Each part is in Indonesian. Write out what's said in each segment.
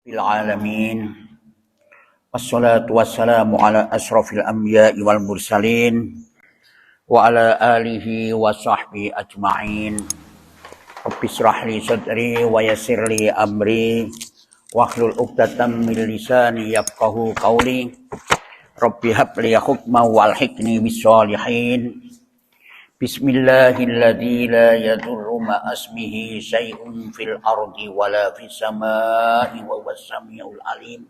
Fil alamin wassalatu wassalamu ala asrafil anbiya'i wal mursalin wa ala alihi wa sahbihi ajma'in. Rabbi shrah li sadri wa yassir li amri wahlul 'uqdatam min lisani yafqahu qawli. Rabbi hab li hukman walhiqni bis sholihin. Bismillahilladzi la yadurru ma'asmihi syai'un fil ardi wala fis samaa'i wa huwas samiul alim.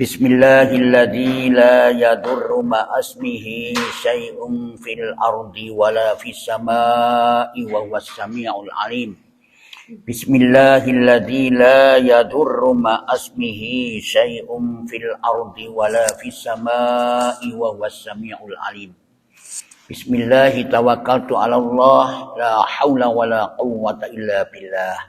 Bismillahilladzi la yadurru ma'asmihi syai'un fil ardi wala fis samaa'i wa huwas samiul alim. Bismillahilladzi la yadurru ma'asmihi syai'un fil ardi wala fis samaa'i wa huwas samiul alim. Bismillahi tawakkaltu ala Allah, la hawla wa la quwwata illa billah.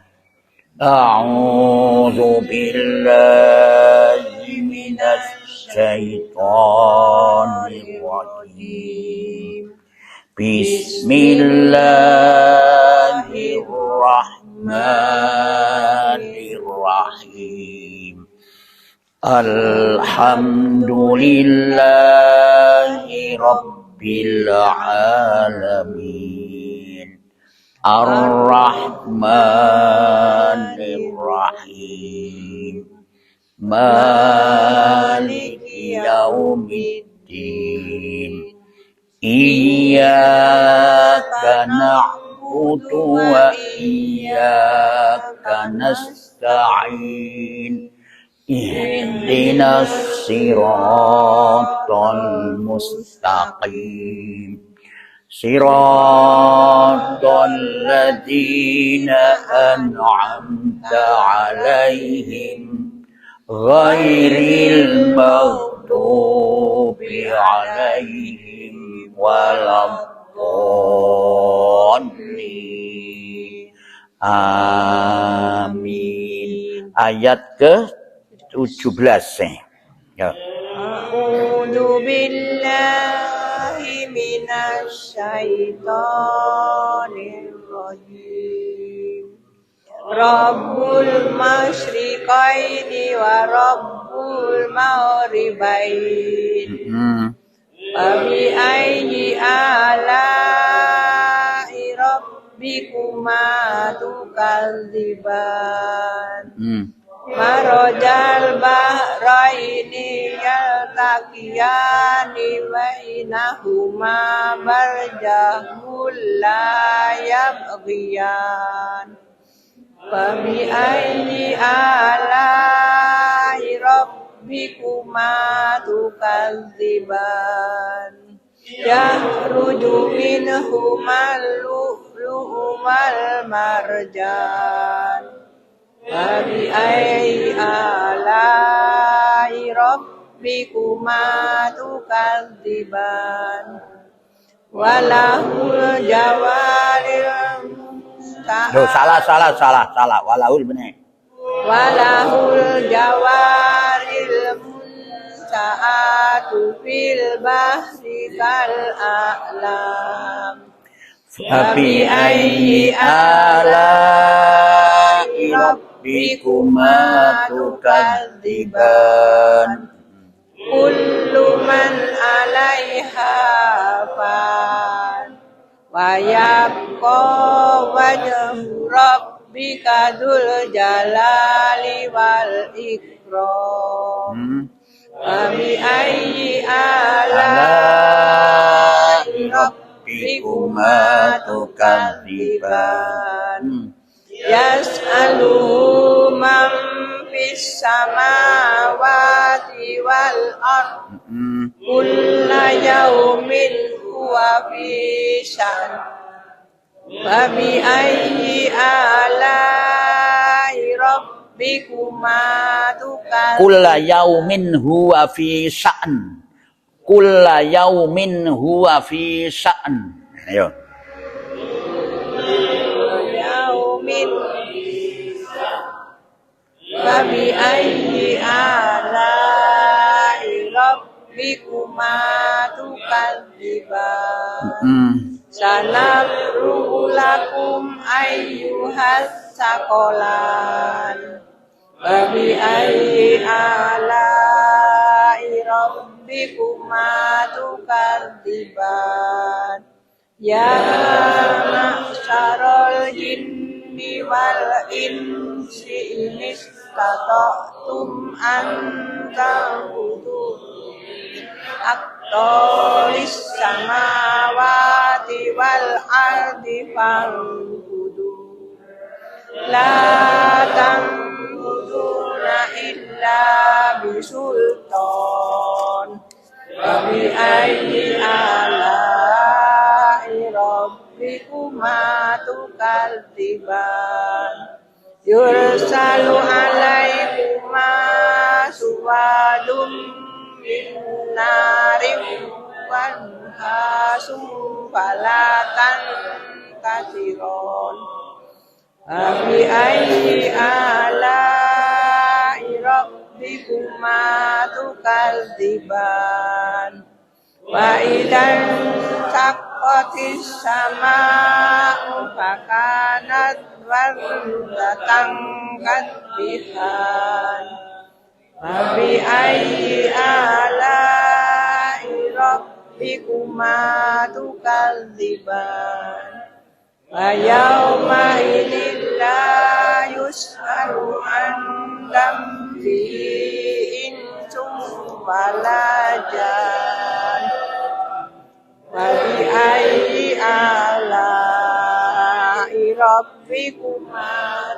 A'udzu billahi minasy syaithanir rajim. Bismillahirrahmanirrahim. Alhamdulillahi Rabbil alamin. Ar-Rahmanir Rahim. Maliki yaumiddin. Iyyaka na'budu wa iyyaka nasta'in. Ihdinas siratal mustaqim. Siratal ladzina an'amta 'alaihim ghairil maghdubi 'alaihim waladdallin. Amin. Ayat ke-17. Ya. A'udzu billahi minasy syaithanir rajim. Rabbul masyriqaini wa rabbul maghribain. Wa bi ayyi ala'i rabbikuma tukadziban. Marajal bahraini yaltaqiyani bainahuma barjahul la yabghiyan. Fa bi ayyi ala'i rabbikuma tukadziban. Yakhruju minhumal lu'lu'u wal marjan. Abi ayyi ala'i rabbikuma tukadziban. Walahul jawaril salah. Walahul benar. Walahul jawaril munsaatu fil bahri kal a'lam. Abi ayyi ala'i rabbikuma tukadziban. Kullu man 'alaiha fan wa yabqa wajhu rabbika dzul jalali wal ikram. Abi ayyi ala'i rabbikuma tukadziban. Yas'aluhu man fis samawati wal ard. Kulla yaumin huwa fi sya'n. Wa bi ayyi ala'i rabbikuma tukadziban. Kulla yaumin huwa fi sya'n. Kulla yaumin huwa fi sya'n. Ayo. Wa bi ayyi ala'i rabbikuma tukadziban. Sanafrugu lakum ayyuhas saqalan. Fabi'ayyi ala'i rabbikuma tukadziban. Ya ma'syarul jinni wal insi in istata'tum an ta'budu aqtaris samawati wal ardi fa'budu la tanbuduna illa bisultan. Fabi'ayyi ala'i rabbikuma tukadziban. Yursalu alaikuma suwadum min narin wa nuhasum falatan kasiron. Fabi'ayyi ala'i rabbikuma tukadziban. Wa idan saqqatis sama'u fakanat wardatan kadhihan. Fabi'ayyi ala'i rabbikuma tukadziban. Wa yawma idzin la yus'alu an dhanbihi insun wala jan. Fabi'ayyi ala'i rabbikuma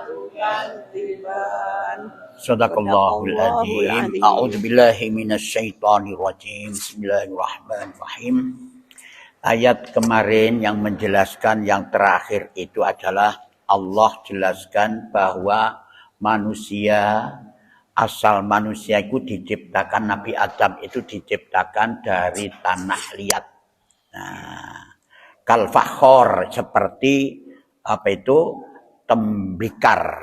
tukadziban. Sadaqallahul adzim. A'udzubillahi minasyaitonir rajim. Bismillahirrahmanirrahim. Ayat kemarin yang menjelaskan yang terakhir itu adalah Allah jelaskan bahwa manusia, asal manusia itu diciptakan, Nabi Adam itu diciptakan dari tanah liat. Nah, kalfakhor seperti apa itu tembikar,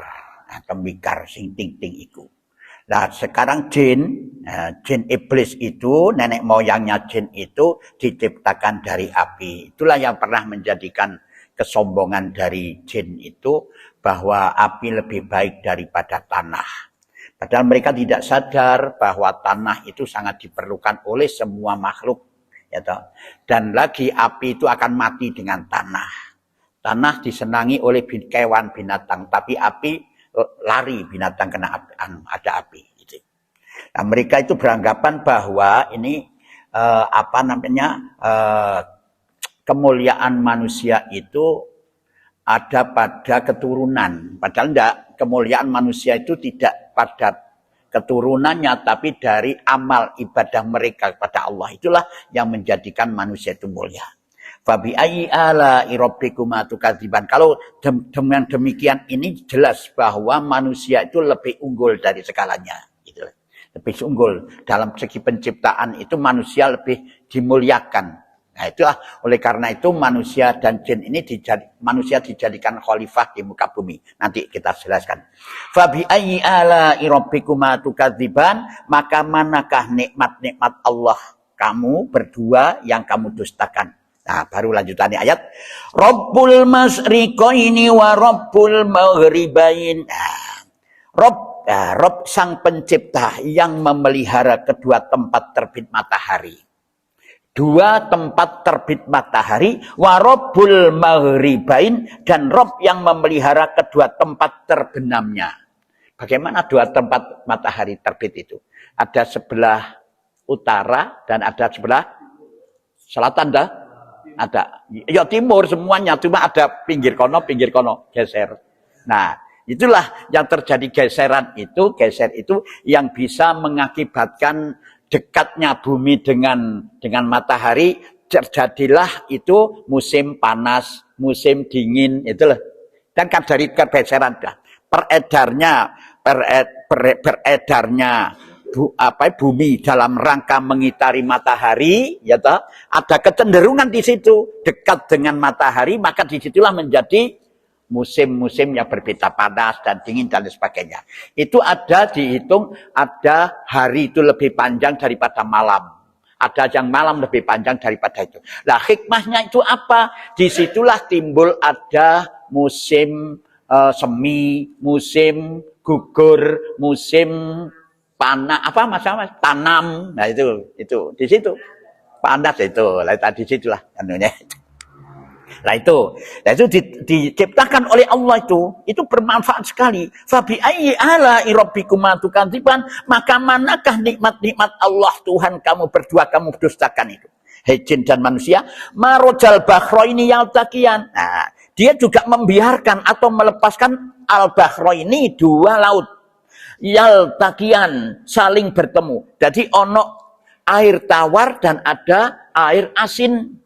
tembikar sing ting-ting itu. Nah, sekarang jin iblis itu, nenek moyangnya jin itu diciptakan dari api. Itulah yang pernah menjadikan kesombongan dari jin itu bahwa api lebih baik daripada tanah. Padahal mereka tidak sadar bahwa tanah itu sangat diperlukan oleh semua makhluk. Ya toh? Dan lagi api itu akan mati dengan tanah. Tanah disenangi oleh kewan binatang, tapi api lari binatang kena api, ada api. Gitu. Nah, mereka itu beranggapan bahwa ini kemuliaan manusia itu ada pada keturunan. Padahal enggak, kemuliaan manusia itu tidak pada keturunannya, tapi dari amal ibadah mereka kepada Allah. Itulah yang menjadikan manusia itu mulia. Fabi'ayyi ala'i rabbikuma tukadziban. Kalau dengan demikian ini jelas bahwa manusia itu lebih unggul dari segalanya. Gitu. Lebih unggul. Dalam segi penciptaan itu manusia lebih dimuliakan. Nah, itulah oleh karena itu manusia dan jin ini manusia dijadikan khalifah di muka bumi. Nanti kita jelaskan. Fabi'ayyi ala'i rabbikuma tukadziban, maka manakah nikmat-nikmat Allah kamu berdua yang kamu dustakan. Nah, baru lanjutannya ayat. Rabbul masyriqaini wa Rabbul maghribain. Rabb sang pencipta yang memelihara kedua tempat terbit matahari. Dua tempat terbit matahari, wa Rabbul maghribain, dan Rabb yang memelihara kedua tempat terbenamnya. Bagaimana dua tempat matahari terbit itu? Ada sebelah utara dan ada sebelah selatan dah. Ada. Ya timur semuanya, cuma ada pinggir kono geser. Nah, itulah yang terjadi geser itu yang bisa mengakibatkan dekatnya bumi dengan matahari, terjadilah itu musim panas, musim dingin, itulah. Dan kan dari pergeseran beredarnya bumi dalam rangka mengitari matahari, ya toh, ada kecenderungan di situ dekat dengan matahari, maka disitulah menjadi musim-musim yang berbeda, panas dan dingin dan sebagainya. Itu ada dihitung, ada hari itu lebih panjang daripada malam. Ada yang malam lebih panjang daripada itu. Nah, hikmahnya itu apa? Disitulah timbul ada musim semi, musim gugur, musim panas, apa masalah tanam. Nah itu di situ. Panas itu. Lah tadi situlah anunya. Nah itu diciptakan oleh Allah itu bermanfaat sekali. Fabi ayyi ala'i rabbikuma tukadziban, maka manakah nikmat-nikmat Allah Tuhan kamu berdua kamu dustakan itu. Hei jin dan manusia, marojal bahraini yaltaqiyan. Nah, dia juga membiarkan atau melepaskan al-bahraini, dua laut yaltaqiyan, saling bertemu. Jadi ono air tawar dan ada air asin.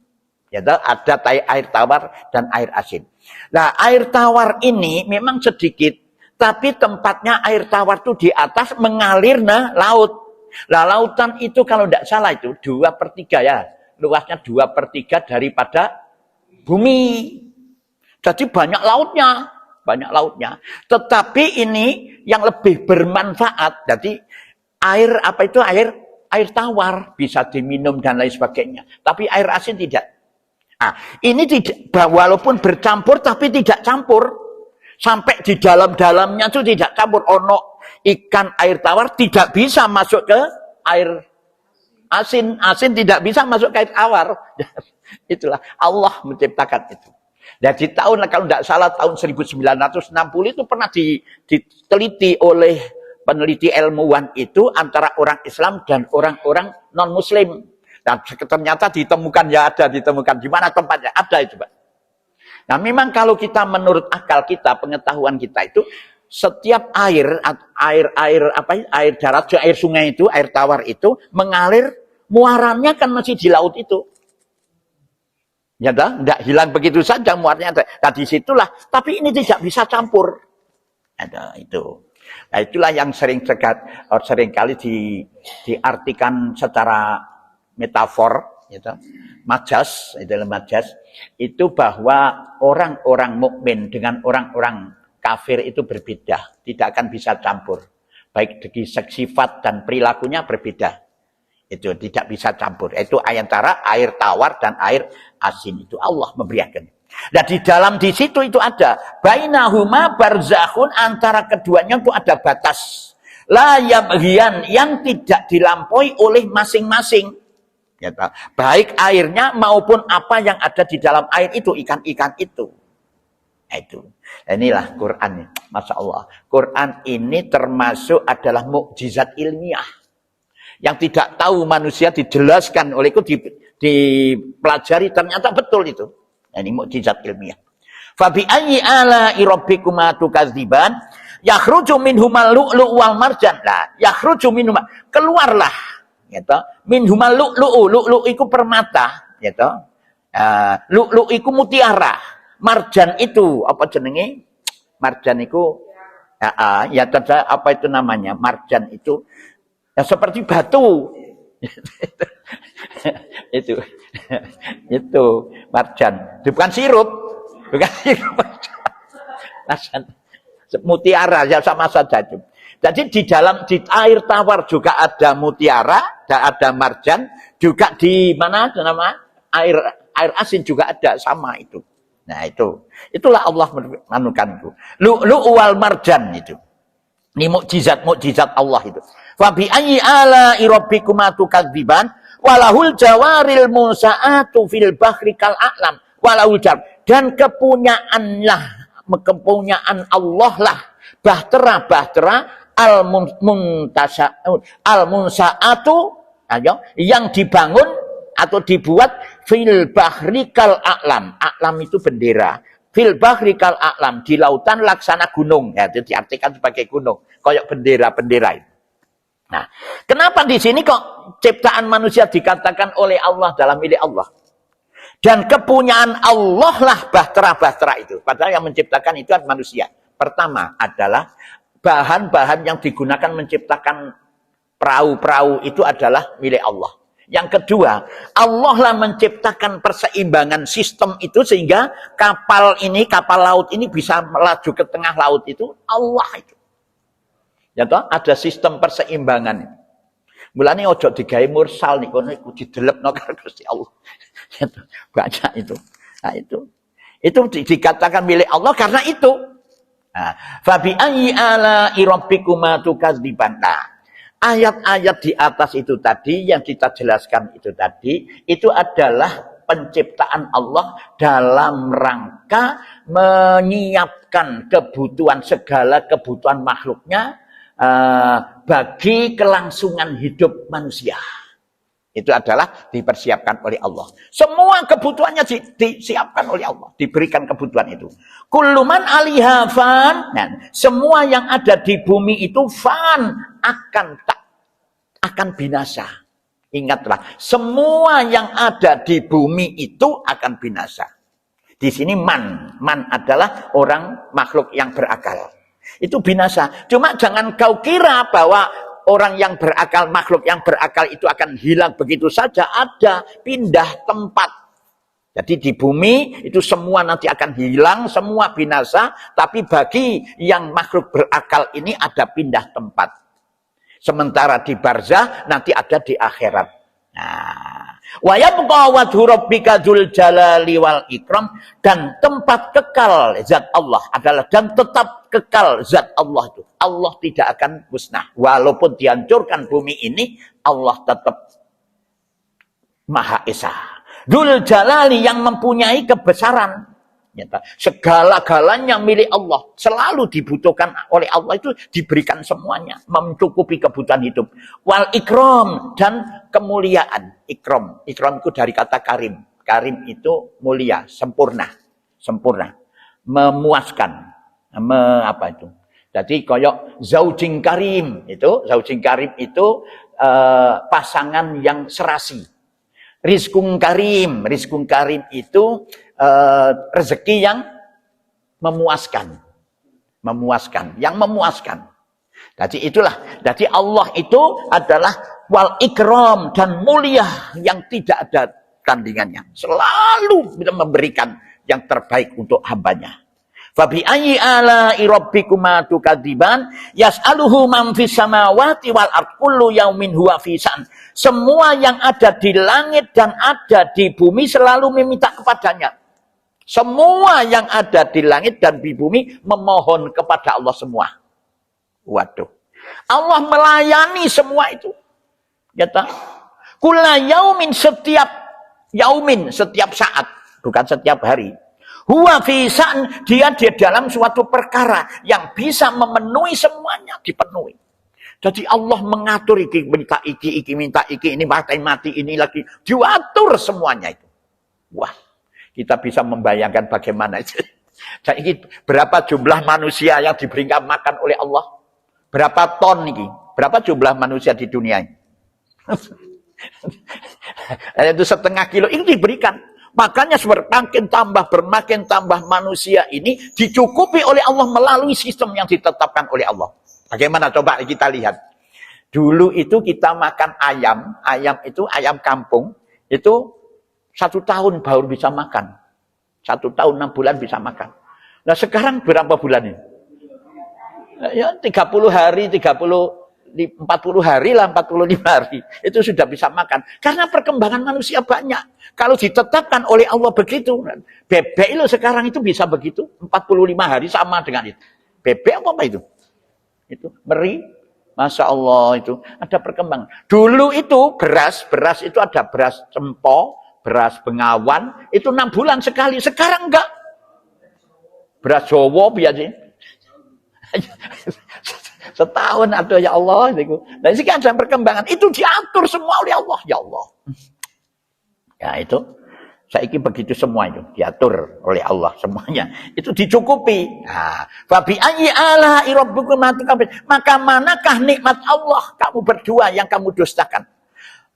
Ya, ada air tawar dan air asin. Nah, air tawar ini memang sedikit, tapi tempatnya air tawar itu di atas mengalir laut. Nah, lautan itu kalau tidak salah itu 2/3 ya, luasnya 2/3 daripada bumi. Jadi banyak lautnya. Tetapi ini yang lebih bermanfaat. Jadi air apa itu air tawar bisa diminum dan lain sebagainya. Tapi air asin tidak. Nah, ini tidak, walaupun bercampur tapi tidak campur. Sampai di dalam-dalamnya itu tidak campur. Ono ikan air tawar tidak bisa masuk ke air asin. Asin tidak bisa masuk ke air tawar. Itulah Allah menciptakan itu. Jadi tahun, kalau tidak salah tahun 1960 itu pernah diteliti oleh peneliti ilmuwan itu antara orang Islam dan orang-orang non-Muslim. Dan ternyata ditemukan di mana tempatnya ada itu, Pak. Nah, memang kalau kita menurut akal kita, pengetahuan kita itu setiap air darat, air sungai itu, air tawar itu mengalir, muaranya kan masih di laut itu. Ya enggak hilang begitu saja muaranya. Nah, disitulah, tapi ini tidak bisa campur. Ada itu. Nah, itulah yang seringkali diartikan secara metafor, gitu. Majas itu bahwa orang-orang mukmin dengan orang-orang kafir itu berbeda, tidak akan bisa campur. Baik dari sifat dan perilakunya berbeda. Itu tidak bisa campur. Itu antara air tawar dan air asin itu Allah memberikan. Dan di situ itu ada bainahuma barzakhun, antara keduanya itu ada batas. La yabghiyan, yang tidak dilampaui oleh masing-masing. Ya, baik airnya maupun apa yang ada di dalam air itu, ikan-ikan itu. Nah, itu. Inilah Quran. Masya Allah. Quran ini termasuk adalah mukjizat ilmiah. Yang tidak tahu manusia dijelaskan oleh itu, dipelajari, ternyata betul itu. Nah, ini mukjizat ilmiah. Fabi ayyi ala'i rabbikuma tukadziban, yakhruju minhumal lu'lu' wal marjan. Nah, yakhruju minhuma, keluarlah gitu. Minhumal lu'lu' iku permata, gitu. Lu'lu' iku mutiara. Marjan itu apa jenenge? Marjan itu ya apa itu namanya? Marjan itu ya seperti batu. itu marjan. Bukan sirup. Mutiara ya sama saja itu. Jadi di air tawar juga ada mutiara, ada marjan, juga di mana nama air asin juga ada, sama itu. Nah, itulah Allah menukan itu. Lu'lu' wal marjan itu. Ini mukjizat Allah itu. Fa bi ayyi ala'i rabbikuma tukadziban walahul jawaril munsa'atu fil bahri kal a'lam walahul jar, dan kepunyaan Allah lah bahtera al-munsa'atu yang dibangun atau dibuat fil bahri kal a'lam. A'lam itu bendera. Fil bahri kal a'lam, di lautan laksana gunung. Ya, itu diartikan sebagai gunung, kayak bendera-bendera itu. Nah, kenapa di sini kok ciptaan manusia dikatakan oleh Allah dalam milik Allah? Dan kepunyaan Allah lah bahtera-bahtera itu. Padahal yang menciptakan itu adalah manusia. Pertama adalah bahan-bahan yang digunakan menciptakan perahu-perahu itu adalah milik Allah. Yang kedua, Allah lah menciptakan perseimbangan sistem itu sehingga kapal laut ini bisa melaju ke tengah laut itu Allah itu. Ya toh, ada sistem perseimbangan. Mulane ojo digawe mursal niku didelepno karo Gusti Allah. Baca itu. Nah, itu dikatakan milik Allah karena itu. Fa bi ayyi ala'i rabbikuma tukadziban. Ayat-ayat di atas itu tadi yang kita jelaskan itu tadi itu adalah penciptaan Allah dalam rangka menyiapkan kebutuhan segala kebutuhan makhluknya bagi kelangsungan hidup manusia. Itu adalah dipersiapkan oleh Allah. Semua kebutuhannya disiapkan oleh Allah, diberikan kebutuhan itu. Kullu man 'alaiha fan. Nah, semua yang ada di bumi itu fan, akan binasa. Ingatlah, semua yang ada di bumi itu akan binasa. Di sini man adalah orang makhluk yang berakal. Itu binasa. Cuma jangan kau kira bahwa orang yang berakal, makhluk yang berakal itu akan hilang begitu saja. Ada, pindah tempat. Jadi di bumi itu semua nanti akan hilang, semua binasa. Tapi bagi yang makhluk berakal ini ada pindah tempat. Sementara di barzah nanti ada di akhirat. Nah, wa yabqa wajhu rabbika dzul jalali wal ikram, dan tempat kekal zat Allah adalah, dan tetap kekal zat Allah itu. Allah tidak akan musnah. Walaupun dihancurkan bumi ini, Allah tetap Maha Esa. Dzul jalali, yang mempunyai kebesaran. Segala-galanya milik Allah, selalu dibutuhkan oleh Allah, itu diberikan semuanya, mencukupi kebutuhan hidup. Wal ikram, dan kemuliaan. Ikram itu dari kata karim. Karim itu mulia, sempurna, memuaskan, apa itu? Jadi koyok zaujing karim itu pasangan yang serasi. Rizkung karim itu rezeki yang memuaskan. Jadi itulah. Jadi Allah itu adalah wal ikram, dan mulia yang tidak ada tandingannya. Selalu memberikan yang terbaik untuk hambanya. Fa bi ayyi ala'i rabbikuma tukadziban yas'aluhu man fis samawati wal ard kullu yaumin huwa fi sa'an. Semua yang ada di langit dan ada di bumi selalu meminta kepadanya. Semua yang ada di langit dan di bumi memohon kepada Allah semua. Waduh. Allah melayani semua itu. Kata, kulla yaumin, setiap saat, bukan setiap hari. Huwa fi sa'an, dia di dalam suatu perkara yang bisa memenuhi semuanya, dipenuhi. Jadi Allah mengatur iki minta iki, ini mati ini lagi, diatur semuanya itu. Wah, kita bisa membayangkan bagaimana itu. Dan ini berapa jumlah manusia yang diberikan makan oleh Allah? Berapa ton ini? Berapa jumlah manusia di dunia ini? Itu 1/2 kilo ini diberikan. Makanya bermakin tambah manusia ini dicukupi oleh Allah melalui sistem yang ditetapkan oleh Allah. Bagaimana coba kita lihat. Dulu itu kita makan ayam itu ayam kampung, itu 1 tahun baru bisa makan. 1 tahun 6 bulan bisa makan. Nah sekarang berapa bulan ini? Ya 30 hari, 40 hari lah, 45 hari. Itu sudah bisa makan. Karena perkembangan manusia banyak. Kalau ditetapkan oleh Allah begitu. Bebek itu sekarang itu bisa begitu. 45 hari sama dengan itu. Bebek apa itu? Itu meri. Masya Allah itu. Ada perkembangan. Dulu itu beras itu ada beras cempo, beras bengawan. Itu 6 bulan sekali. Sekarang enggak. Beras Jawa biasanya. Setahun ada ya Allah. Nah ini kan ada perkembangan. Itu diatur semua oleh Allah. Ya Allah. Ya itu. Saya ingin begitu semua itu. Diatur oleh Allah semuanya. Itu dicukupi. Nah, Fabi ayyi ala'i rabbikuma tukadziban. Maka manakah nikmat Allah kamu berdua yang kamu dustakan?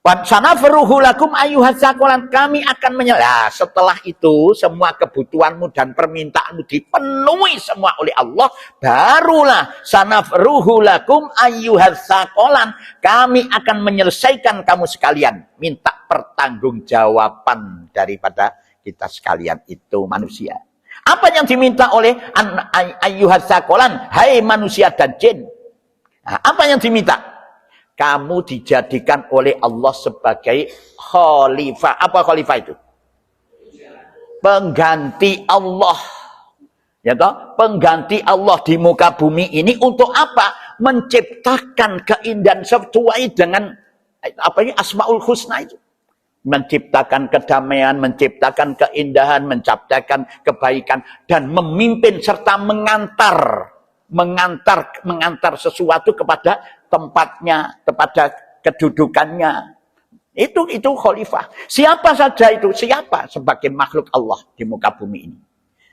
Sanafruhu lakum ayyuhas tsaqalan. Kami akan menyelah. Setelah itu semua kebutuhanmu dan permintaanmu dipenuhi semua oleh Allah, barulah sanafruhu lakum ayyuhas tsaqalan. Kami akan menyelesaikan kamu sekalian. Minta pertanggungjawaban daripada kita sekalian itu manusia. Apa yang diminta oleh ayyuhas tsaqalan? Hai manusia dan jin. Nah, apa yang diminta? Kamu dijadikan oleh Allah sebagai khalifah. Apa khalifah itu? Pengganti Allah. Ya toh, pengganti Allah di muka bumi ini untuk apa? Menciptakan keindahan sesuai dengan apa ini Asmaul Husna itu. Menciptakan kedamaian, menciptakan keindahan, menciptakan kebaikan dan memimpin serta mengantar sesuatu kepada tempatnya, kepada kedudukannya. Itu khalifah. Siapa saja itu, siapa sebagai makhluk Allah di muka bumi ini.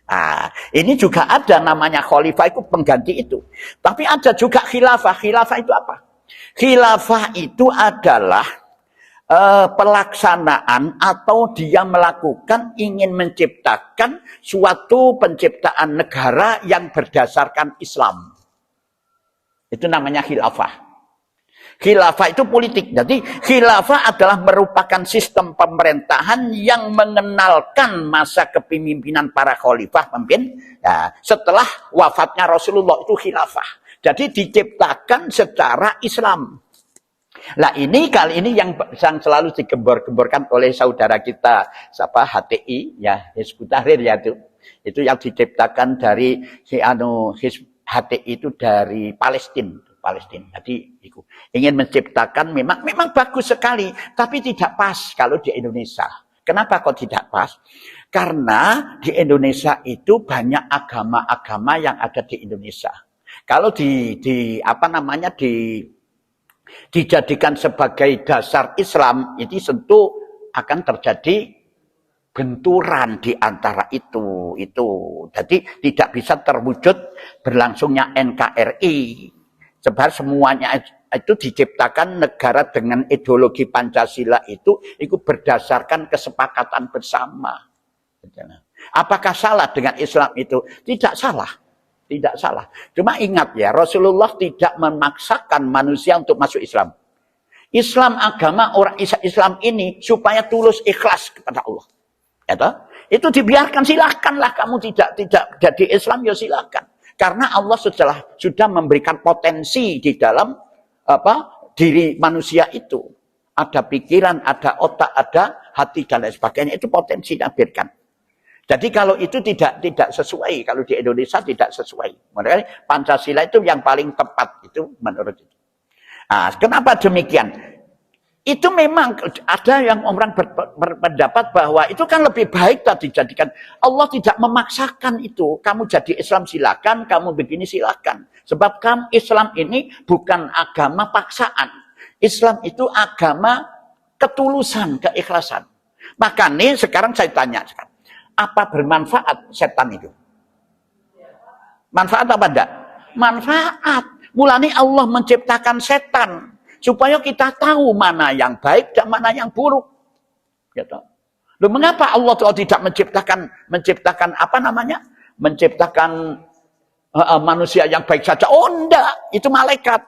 Nah, ini juga ada namanya khalifah, itu pengganti itu. Tapi ada juga khilafah. Khilafah itu apa? Khilafah itu adalah pelaksanaan atau dia melakukan, ingin menciptakan suatu penciptaan negara yang berdasarkan Islam. Itu namanya khilafah. Khilafah itu politik. Jadi khilafah adalah merupakan sistem pemerintahan yang mengenalkan masa kepemimpinan para khalifah pemimpin. Ya, setelah wafatnya Rasulullah itu khilafah. Jadi diciptakan secara Islam. Nah ini kali ini yang selalu digembor-gemborkan oleh saudara kita, siapa HTI ya, Hizbut Tahrir ya itu yang diciptakan dari HTI itu dari Palestina. Jadi ingin menciptakan memang bagus sekali, tapi tidak pas kalau di Indonesia. Kenapa kok tidak pas? Karena di Indonesia itu banyak agama-agama yang ada di Indonesia. Kalau dijadikan sebagai dasar Islam, itu tentu akan terjadi benturan di antara itu. Jadi tidak bisa terwujud berlangsungnya NKRI. Sebab semuanya itu diciptakan negara dengan ideologi Pancasila itu berdasarkan kesepakatan bersama. Apakah salah dengan Islam itu? Tidak salah. Tidak salah. Cuma ingat ya, Rasulullah tidak memaksakan manusia untuk masuk Islam. Islam agama orang Islam ini supaya tulus ikhlas kepada Allah. Ya toh? Itu dibiarkan, silakanlah kamu tidak jadi Islam ya silakan. Karena Allah sudah memberikan potensi di dalam diri manusia itu. Ada pikiran, ada otak, ada hati dan lain sebagainya. Itu potensi diberikan. Jadi kalau itu tidak sesuai, kalau di Indonesia tidak sesuai. Makanya Pancasila itu yang paling tepat itu menurut itu. Nah, kenapa demikian? Itu memang ada yang orang berpendapat bahwa itu kan lebih baik tadi jadikan. Allah tidak memaksakan itu. Kamu jadi Islam silakan, kamu begini silakan. Sebab Islam ini bukan agama paksaan. Islam itu agama ketulusan, keikhlasan. Makanya sekarang saya tanya, apa bermanfaat setan itu? Manfaat apa enggak? Manfaat. Mulanya Allah menciptakan setan supaya kita tahu mana yang baik dan mana yang buruk. Gitu. Loh, mengapa Allah tidak menciptakan apa namanya? Menciptakan manusia yang baik saja? Oh enggak, itu malaikat.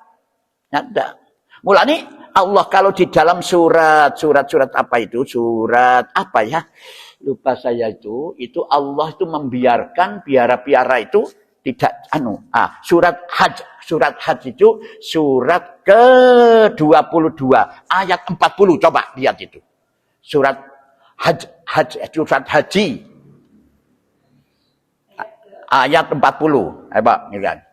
Enggak. Mulanya Allah kalau di dalam surat apa itu? Surat apa ya? Lupa saya itu Allah itu membiarkan piara-piara itu tidak surat Hajj itu surat ke-22 ayat 40, coba lihat itu. Surat Haji ayat 40. Coba lihat.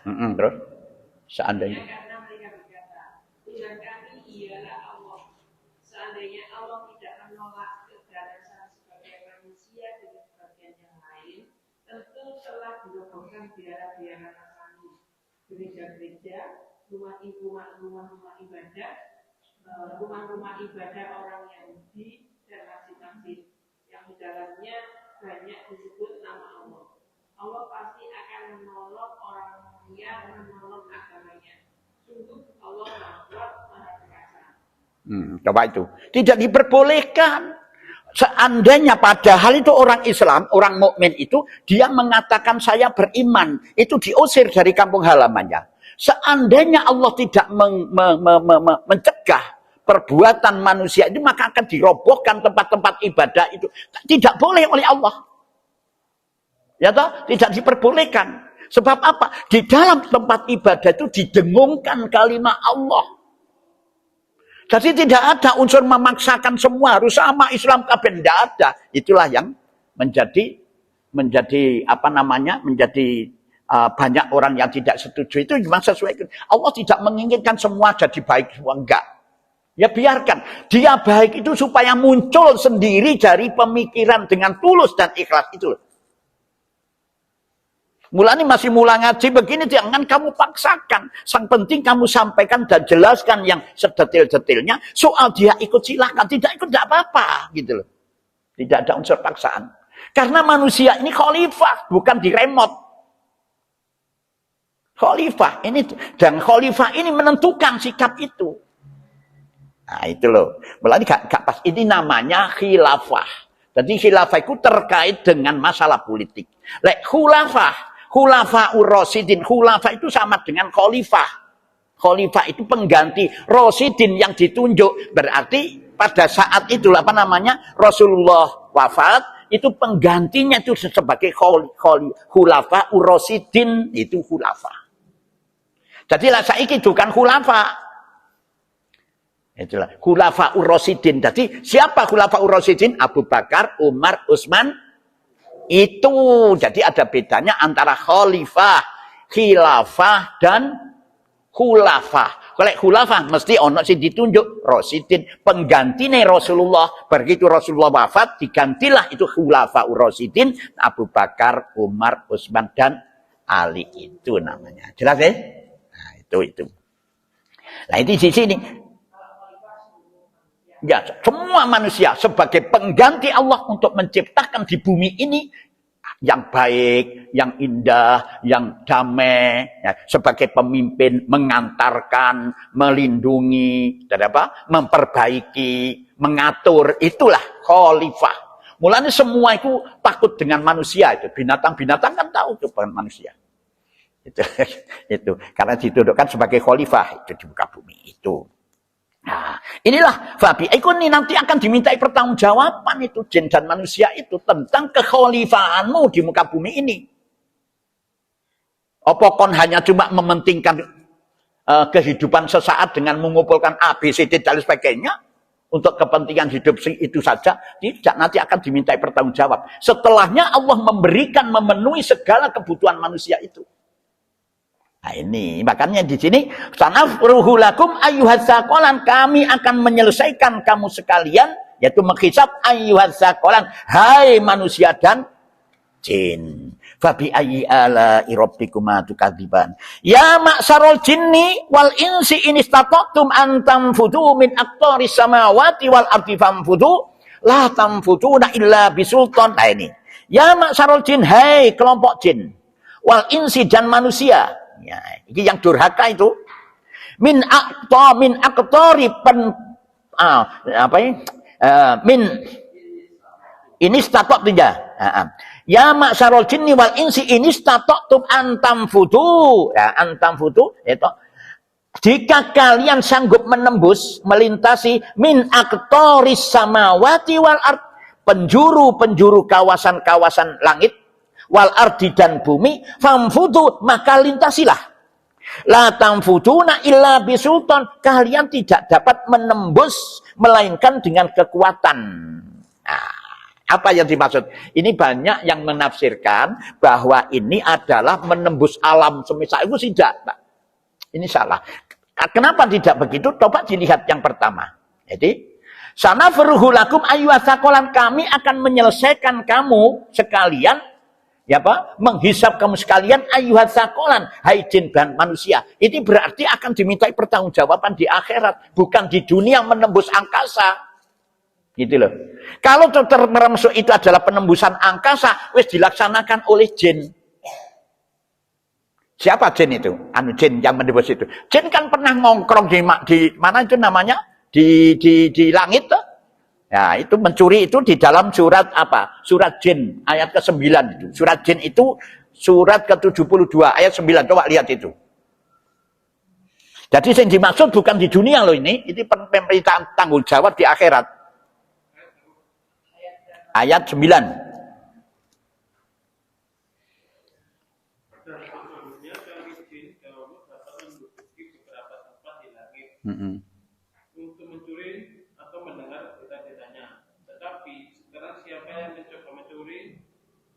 Terus seandainya karena mereka berkata, Tuhan kami ialah Allah. Seandainya Allah tidak menolak keganasan sebagai manusia dengan sebagian yang lain, tentu telah dirobohkan biara-biara Nasrani, gereja-gereja, rumah-rumah ibadah, rumah-rumah ibadah orang Yahudi dan masjid-masjid yang di dalamnya banyak disebut nama Allah. Allah pasti akan menolong orang yang menolong agamanya. Sungguh Allah Maha Perkasa. Coba itu. Tidak diperbolehkan. Seandainya padahal itu orang Islam, orang mukmin itu, dia mengatakan saya beriman. Itu diusir dari kampung halamannya. Seandainya Allah tidak mencegah perbuatan manusia itu, maka akan dirobohkan tempat-tempat ibadah itu. Tidak boleh oleh Allah. Ya toh? Tidak diperbolehkan. Sebab apa? Di dalam tempat ibadah itu didengungkan kalimat Allah. Jadi tidak ada unsur memaksakan semua harus sama Islam kabeh, tidak ada. Itulah yang menjadi apa namanya? Menjadi banyak orang yang tidak setuju. Itu memang sesuai. Allah tidak menginginkan semua jadi baik semua, enggak. Ya biarkan. Dia baik itu supaya muncul sendiri dari pemikiran dengan tulus dan ikhlas itu loh. Mulanya masih mula ngaji begini, jangan kamu paksakan. Yang penting kamu sampaikan dan jelaskan yang sedetil-detilnya. Soal dia ikut silakan, tidak ikut tidak apa-apa gitu loh. Tidak ada unsur paksaan. Karena manusia ini khalifah, bukan diremot. Khalifah ini, dan khalifah ini menentukan sikap itu. Nah itu loh. Mulanya gak pas. Ini namanya khilafah. Jadi khilafah itu terkait dengan masalah politik. Lek khulafah ur-rasyidin. Khulafah itu sama dengan khalifah. Khalifah itu pengganti. Rasyidin yang ditunjuk. Berarti pada saat itu apa namanya? Rasulullah wafat. Itu penggantinya itu sebagai khulafah ur-rasyidin. Itu khulafah. Jadi lah saiki itu kan khulafah. Itulah khulafah ur-rasyidin. Jadi siapa khulafah ur-rasyidin? Abu Bakar, Umar, Utsman. Itu jadi ada bedanya antara khalifah, khilafah dan khulafah. Kalau khulafah mesti ono sing ditunjuk rasyidin, penggantine Rasulullah. Begitu Rasulullah wafat digantilah itu khulafah ur-rasyidin, Abu Bakar, Umar, Utsman dan Ali, itu namanya. Jelas ya? Nah, itu. Nah, itu di sini. Ya, semua manusia sebagai pengganti Allah untuk menciptakan di bumi ini yang baik, yang indah, yang damai, ya, sebagai pemimpin mengantarkan, melindungi, dan apa? Memperbaiki, mengatur, itulah khalifah. Mulanya semua itu takut dengan manusia itu. Binatang-binatang kan tahu itu bukan manusia. Itu karena didudukkan sebagai khalifah itu di muka bumi itu. Nah, inilah Fabi Ikun ini nanti akan dimintai pertanggungjawaban itu jin dan manusia itu tentang kekhalifahanmu di muka bumi ini. Apa kon hanya cuma mementingkan kehidupan sesaat dengan mengumpulkan A, B, C, D dan sebagainya untuk kepentingan hidup itu saja? Tidak, nanti akan dimintai pertanggungjawab. Setelahnya Allah memberikan memenuhi segala kebutuhan manusia itu. Nah ini makanya di sini sanafruhu lakum ayyuhatsaqalan, kami akan menyelesaikan kamu sekalian, yaitu menghisab ayyuhatsaqalan, hai manusia dan jin. Fa bi ayyi ala rabbikuma tukadziban. Ya ma'syarul jinni wal insi in istata'tum an tanfudu min aqtaris samawati wal ardi famfudu la tanfuduna illa bisultan. Nah ini. Ya ma'syarul jin, hai kelompok jin. Wal insi dan manusia. Ya, ini yang durhaka itu min aqtori min ini statok tidak. Ya ma'syarul jinni wal insi ini stata'tum antam fudu. Ya, antam fudu itu jika kalian sanggup menembus, melintasi min aqtoris samawati wal ard, penjuru-penjuru kawasan-kawasan langit, wal ardi dan bumi, famfudu, maka lintasilah. La tamfuduna illa bisultan, kalian tidak dapat menembus melainkan dengan kekuatan. Nah, apa yang dimaksud? Ini banyak yang menafsirkan bahwa ini adalah menembus alam semesta. Itu tidak, Pak. Ini salah. Kenapa tidak begitu? Coba dilihat yang pertama. Jadi sanafruhu lakum ayyuhatsaqalan, kami akan menyelesaikan kamu sekalian, ya Pak, menghisap kamu sekalian ayyuhatsaqalan, hai jin dan manusia. Ini berarti akan dimintai pertanggungjawaban di akhirat, bukan di dunia menembus angkasa. Gitu loh. Kalau termasuk itu adalah penembusan angkasa, wis dilaksanakan oleh jin. Siapa jin itu? Anu jin yang menembus itu. Jin kan pernah ngongkrong di mana itu namanya? Di langit tuh. Ya, itu mencuri itu di dalam surat apa? Surat Jin ayat ke-9 itu. Surat Jin itu surat ke-72 ayat 9. Coba lihat itu. Jadi yang dimaksud bukan di dunia loh ini pemerintahan tanggung jawab di akhirat. Ayat 9. untuk mencuri atau mendengar cita-citanya. Tetapi sekarang siapa yang mencoba mencuri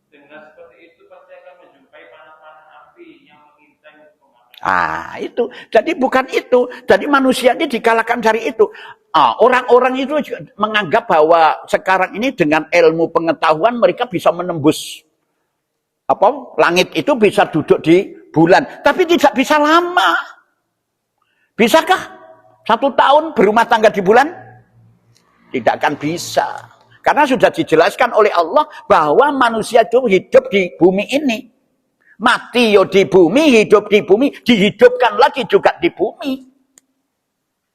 dengan seperti itu pasti akan menjumpai panah-panah api yang mengintai pemakan. Itu. Jadi bukan itu. Jadi manusia ini dikalahkan dari itu. Orang-orang itu menganggap bahwa sekarang ini dengan ilmu pengetahuan mereka bisa menembus langit itu, bisa duduk di bulan. Tapi tidak bisa lama. Bisakah 1 tahun berumah tangga di bulan? Tidak akan bisa. Karena sudah dijelaskan oleh Allah bahwa manusia itu hidup di bumi ini. Mati yo di bumi, hidup di bumi, dihidupkan lagi juga di bumi.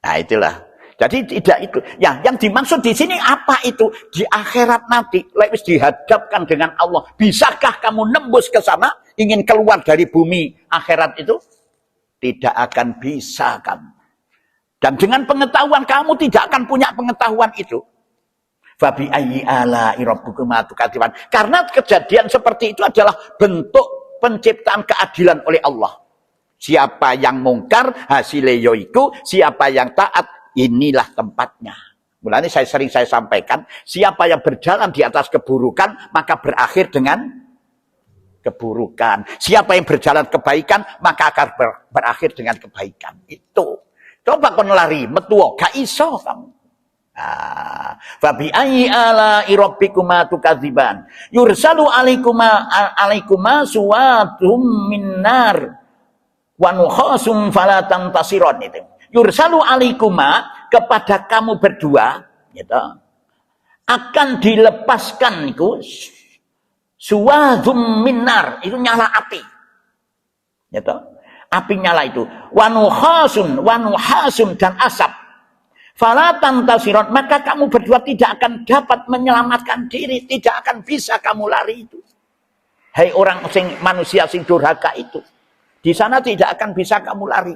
Nah itulah. Jadi tidak itu. Ya, yang dimaksud di sini apa itu? Di akhirat nanti, lewis dihadapkan dengan Allah. Bisakah kamu nembus ke sana? Ingin keluar dari bumi akhirat itu? Tidak akan bisa kamu. Dan dengan pengetahuan kamu tidak akan punya pengetahuan itu. Fabi ayyi ala'i rabbikuma tukadziban. Karena kejadian seperti itu adalah bentuk penciptaan keadilan oleh Allah. Siapa yang mungkar hasilnya yoiku, siapa yang taat inilah tempatnya. Mulanya sering saya sampaikan, siapa yang berjalan di atas keburukan maka berakhir dengan keburukan. Siapa yang berjalan kebaikan maka akan berakhir dengan kebaikan. Itu. Coba kon lari, metuo, gak iso kamu. Fabi ayyi ala'i rabbikuma tukadziban. Yursalu alaikuma suwatum minnar wa nukhasum fala tantasiron itu. Yursalu alaikuma, kepada kamu berdua gitu, akan dilepaskan itu suwatum minnar, itu nyala api. Gitu. Api nyala itu. Wanuhasun dan asap. Fala tantasiron, maka kamu berdua tidak akan dapat menyelamatkan diri, tidak akan bisa kamu lari itu. Hai orang manusia sing durhaka itu. Di sana tidak akan bisa kamu lari.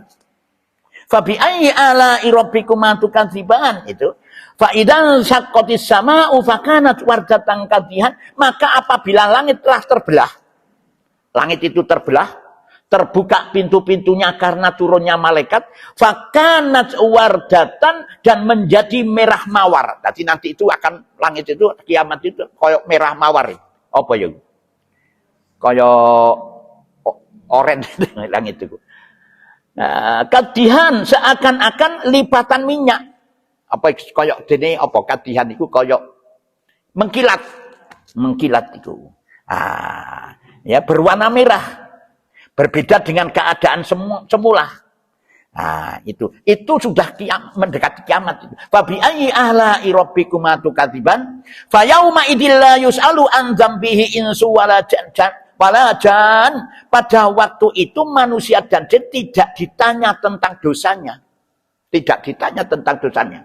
Fabi ayyi ala'i rabbikuma tukadziban itu. Fa idzal syaqqatis samaa'u fakanat wardatan kadhihan, maka apabila langit telah terbelah. Langit itu terbelah, terbuka pintu-pintunya karena turunnya malaikat, fakanat wardatan, dan menjadi merah mawar. Jadi nanti itu akan langit itu kiamat itu koyok merah mawar. Apa ya? Koyok orange langit itu. Kadihan seakan-akan lipatan minyak. Apa koyok dene apa kadihan itu koyok mengkilat. Mengkilat itu. Ya berwarna merah. Berbeda dengan keadaan semula. Itu sudah mendekati kiamat. Fabi ayyi ala'i rabbikuma tukadziban fa yauma idzil la yus'alu an dzambihi insu wala jan. Pada waktu itu manusia dan jin tidak ditanya tentang dosanya. Tidak ditanya tentang dosanya.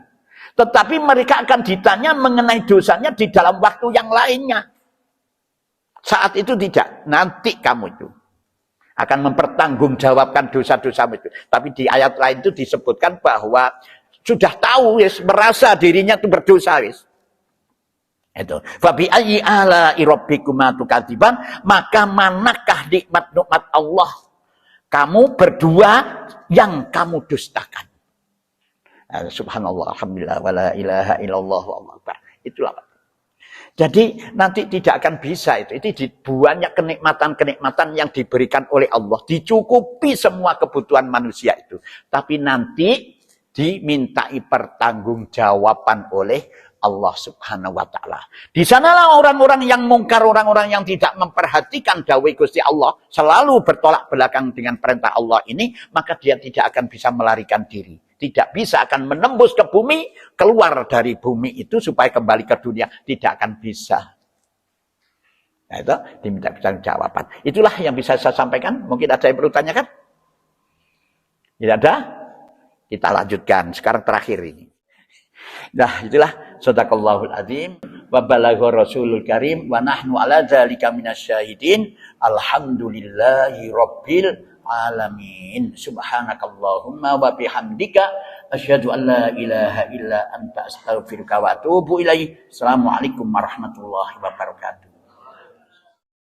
Tetapi mereka akan ditanya mengenai dosanya di dalam waktu yang lainnya. Saat itu tidak. Nanti kamu itu akan mempertanggungjawabkan dosa-dosa itu. Tapi di ayat lain itu disebutkan bahwa sudah tahu, merasa dirinya itu berdosa. Itu. Fabi ayyi ala'i rabbikuma tukadziban, maka manakah nikmat-nikmat Allah kamu berdua yang kamu dustakan. Subhanallah, alhamdulillah, wala ilaha illallah, wallahu akbar. Itulah. Jadi nanti tidak akan bisa itu. Itu banyak kenikmatan-kenikmatan yang diberikan oleh Allah. Dicukupi semua kebutuhan manusia itu. Tapi nanti dimintai pertanggungjawaban oleh Allah subhanahu wa ta'ala. Di sanalah orang-orang yang mungkar, orang-orang yang tidak memperhatikan dawai Gusti Allah, selalu bertolak belakang dengan perintah Allah ini, maka dia tidak akan bisa melarikan diri. Tidak bisa akan menembus ke bumi, keluar dari bumi itu supaya kembali ke dunia. Tidak akan bisa. Nah itu diminta jawaban. Itulah yang bisa saya sampaikan. Mungkin ada yang perlu tanyakan? Tidak ada? Kita lanjutkan. Sekarang terakhir ini. Nah itulah sadaqallahul azim wa balagha rasulul karim wa nahnu ala dzalika minasyahidin. Alhamdulillahi rabbil alamin. Subhanakallahumma wa bihamdika asyhadu an la ilaha illa anta astaghfiruka wa atubu ilaik. Assalamualaikum warahmatullahi wabarakatuh.